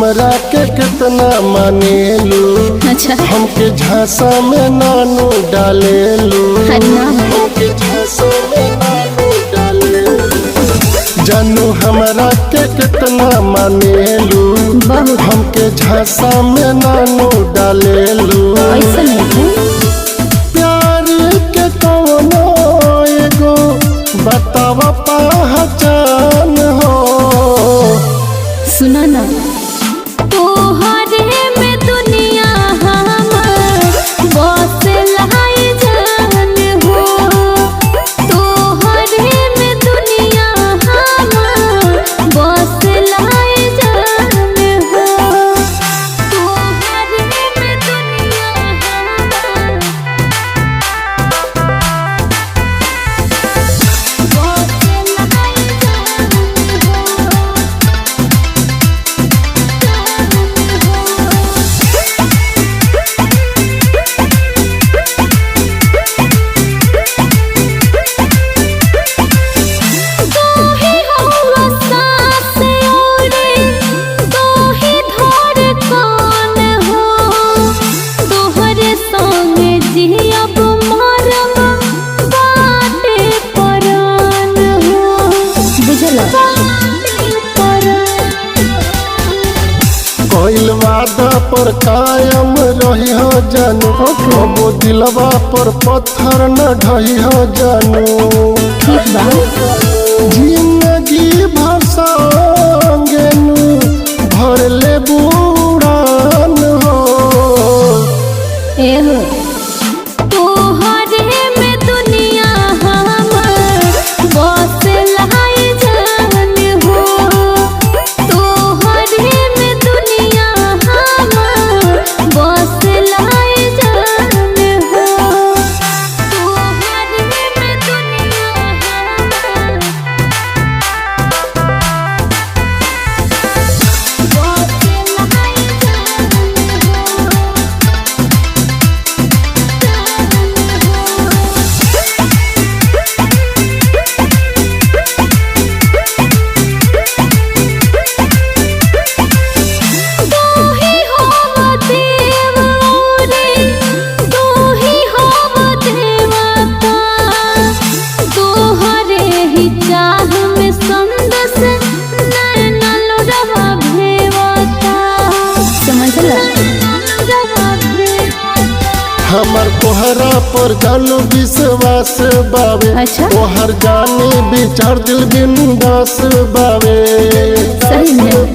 हमरा के कितना मानेलू। अच्छा हमके झांसा में नानू डालेलू। हमके झांसा में नानू डालेलू। जानू हमरा के कितना मानेलू। हमके झांसा में नानू डालेलू। प्यार के कौनो एगो बताव पहचान हो। सुना ना तोहरे में दुनिया हमर बस लाई जान हो। तोहरे में दुनिया हमर बस लाई जान हो। तोहरे में दुनिया हमर बस लाई जान हो। कोइल वादा पर कायम रही हो जानू। कबो दिलवा पर पत्थर न ढही हो जानू। जिंदगी भर संगेनू भर ले बुड़ान हो। तोहरे में दुनिया हमर बस लाई जान हो। तोहरे में दुनिया हमर बस लाई जान हो। तोहरे में दुनिया हमर बस लाई जान हो। हमर तोहरा पर जानू विश्वास बावे। अच्छा? तोहर जानी विचार दिल बिंदास बावे। सही में?